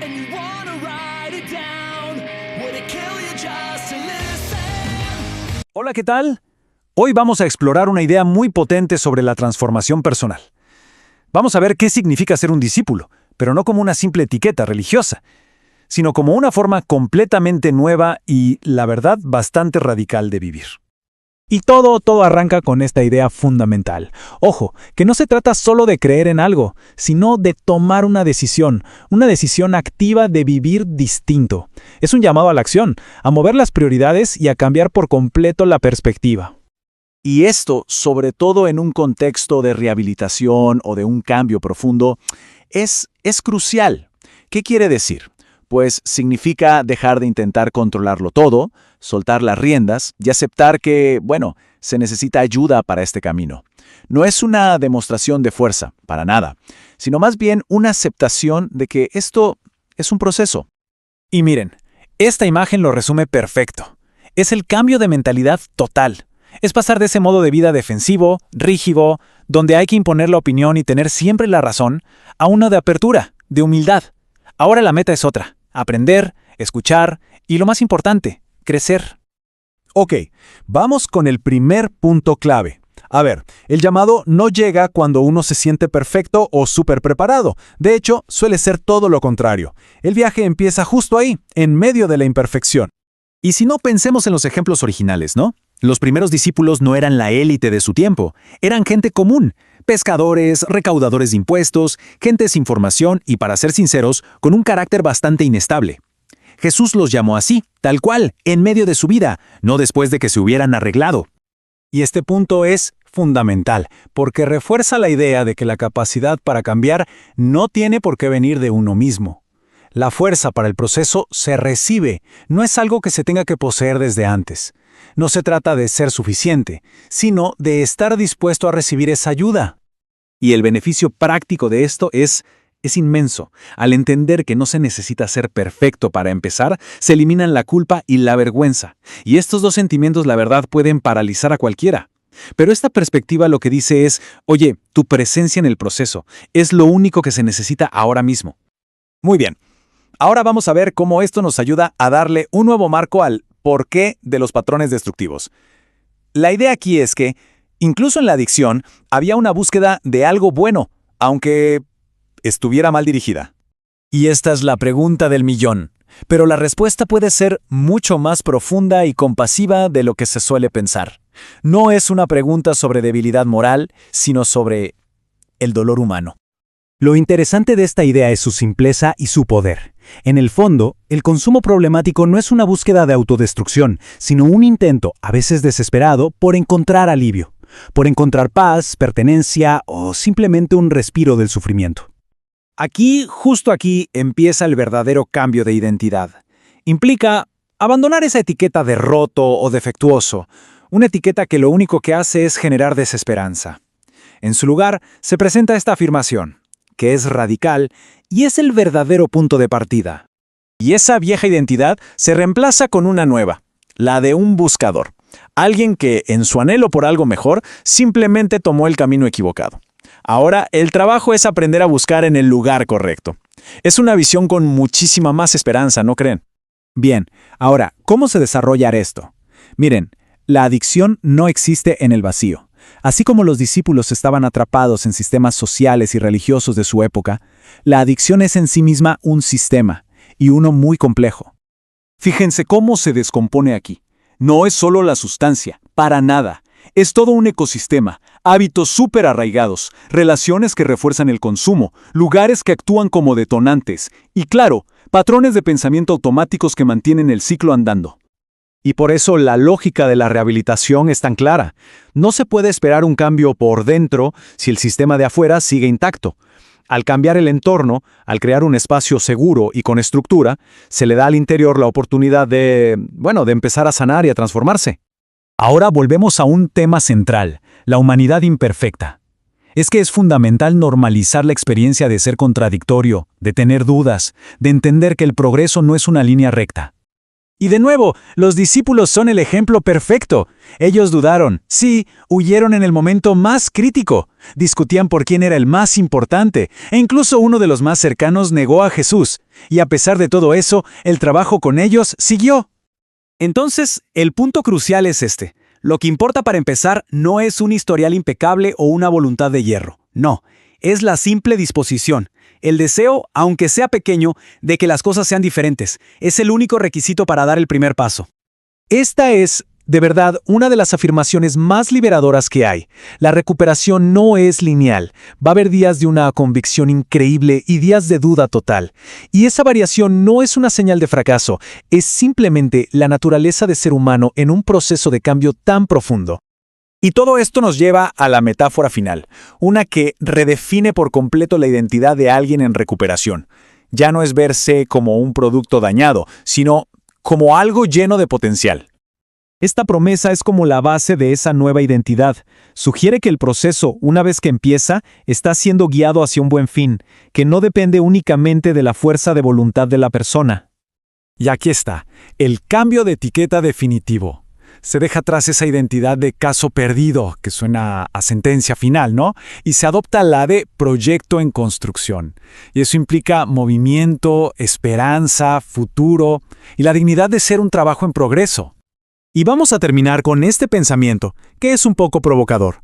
and you wanna write it down. Would it kill you just to listen? Hola, ¿qué tal? Hoy vamos a explorar una idea muy potente sobre la transformación personal. Vamos a ver qué significa ser un discípulo, pero no como una simple etiqueta religiosa, sino como una forma completamente nueva y, la verdad, bastante radical de vivir. Y todo arranca con esta idea fundamental. Ojo, que no se trata solo de creer en algo, sino de tomar una decisión activa de vivir distinto. Es un llamado a la acción, a mover las prioridades y a cambiar por completo la perspectiva. Y esto, sobre todo en un contexto de rehabilitación o de un cambio profundo, es crucial. ¿Qué quiere decir? Pues significa dejar de intentar controlarlo todo, soltar las riendas y aceptar que, se necesita ayuda para este camino. No es una demostración de fuerza, para nada, sino más bien una aceptación de que esto es un proceso. Y miren, esta imagen lo resume perfecto. Es el cambio de mentalidad total. Es pasar de ese modo de vida defensivo, rígido, donde hay que imponer la opinión y tener siempre la razón, a uno de apertura, de humildad. Ahora la meta es otra: aprender, escuchar y, lo más importante, crecer. Ok, vamos con el primer punto clave. A ver, el llamado no llega cuando uno se siente perfecto o súper preparado. De hecho, suele ser todo lo contrario. El viaje empieza justo ahí, en medio de la imperfección. Y si no, pensemos en los ejemplos originales, ¿no? Los primeros discípulos no eran la élite de su tiempo, eran gente común, pescadores, recaudadores de impuestos, gente sin formación y, para ser sinceros, con un carácter bastante inestable. Jesús los llamó así, tal cual, en medio de su vida, no después de que se hubieran arreglado. Y este punto es fundamental, porque refuerza la idea de que la capacidad para cambiar no tiene por qué venir de uno mismo. La fuerza para el proceso se recibe, no es algo que se tenga que poseer desde antes. No se trata de ser suficiente, sino de estar dispuesto a recibir esa ayuda. Y el beneficio práctico de esto es inmenso. Al entender que no se necesita ser perfecto para empezar, se eliminan la culpa y la vergüenza. Y estos dos sentimientos, la verdad, pueden paralizar a cualquiera. Pero esta perspectiva lo que dice es, oye, tu presencia en el proceso es lo único que se necesita ahora mismo. Muy bien. Ahora vamos a ver cómo esto nos ayuda a darle un nuevo marco al porqué de los patrones destructivos. La idea aquí es que, incluso en la adicción, había una búsqueda de algo bueno, aunque estuviera mal dirigida. Y esta es la pregunta del millón. Pero la respuesta puede ser mucho más profunda y compasiva de lo que se suele pensar. No es una pregunta sobre debilidad moral, sino sobre el dolor humano. Lo interesante de esta idea es su simpleza y su poder. En el fondo, el consumo problemático no es una búsqueda de autodestrucción, sino un intento, a veces desesperado, por encontrar alivio, por encontrar paz, pertenencia o simplemente un respiro del sufrimiento. Justo aquí, empieza el verdadero cambio de identidad. Implica abandonar esa etiqueta de roto o defectuoso, una etiqueta que lo único que hace es generar desesperanza. En su lugar, se presenta esta afirmación, que es radical y es el verdadero punto de partida. Y esa vieja identidad se reemplaza con una nueva, la de un buscador. Alguien que, en su anhelo por algo mejor, simplemente tomó el camino equivocado. Ahora, el trabajo es aprender a buscar en el lugar correcto. Es una visión con muchísima más esperanza, ¿no creen? Bien, ahora, ¿cómo se desarrolla esto? Miren, la adicción no existe en el vacío. Así como los discípulos estaban atrapados en sistemas sociales y religiosos de su época, la adicción es en sí misma un sistema, y uno muy complejo. Fíjense cómo se descompone aquí. No es solo la sustancia, para nada. Es todo un ecosistema, hábitos súper arraigados, relaciones que refuerzan el consumo, lugares que actúan como detonantes y, claro, patrones de pensamiento automáticos que mantienen el ciclo andando. Y por eso la lógica de la rehabilitación es tan clara. No se puede esperar un cambio por dentro si el sistema de afuera sigue intacto. Al cambiar el entorno, al crear un espacio seguro y con estructura, se le da al interior la oportunidad de empezar a sanar y a transformarse. Ahora volvemos a un tema central, la humanidad imperfecta. Es que es fundamental normalizar la experiencia de ser contradictorio, de tener dudas, de entender que el progreso no es una línea recta. Y de nuevo, los discípulos son el ejemplo perfecto. Ellos dudaron, sí, huyeron en el momento más crítico, discutían por quién era el más importante, e incluso uno de los más cercanos negó a Jesús. Y a pesar de todo eso, el trabajo con ellos siguió. Entonces, el punto crucial es este. Lo que importa para empezar no es un historial impecable o una voluntad de hierro. No, es la simple disposición. El deseo, aunque sea pequeño, de que las cosas sean diferentes. Es el único requisito para dar el primer paso. Esta es, de verdad, una de las afirmaciones más liberadoras que hay. La recuperación no es lineal. Va a haber días de una convicción increíble y días de duda total. Y esa variación no es una señal de fracaso, es simplemente la naturaleza de ser humano en un proceso de cambio tan profundo. Y todo esto nos lleva a la metáfora final, una que redefine por completo la identidad de alguien en recuperación. Ya no es verse como un producto dañado, sino como algo lleno de potencial. Esta promesa es como la base de esa nueva identidad. Sugiere que el proceso, una vez que empieza, está siendo guiado hacia un buen fin, que no depende únicamente de la fuerza de voluntad de la persona. Y aquí está, el cambio de etiqueta definitivo. Se deja atrás esa identidad de caso perdido, que suena a sentencia final, ¿no? Y se adopta la de proyecto en construcción. Y eso implica movimiento, esperanza, futuro y la dignidad de ser un trabajo en progreso. Y vamos a terminar con este pensamiento, que es un poco provocador.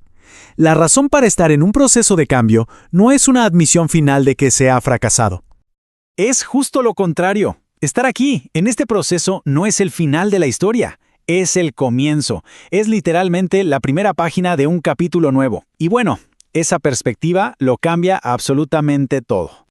La razón para estar en un proceso de cambio no es una admisión final de que se ha fracasado. Es justo lo contrario. Estar aquí, en este proceso, no es el final de la historia. Es el comienzo. Es literalmente la primera página de un capítulo nuevo. Y bueno, esa perspectiva lo cambia absolutamente todo.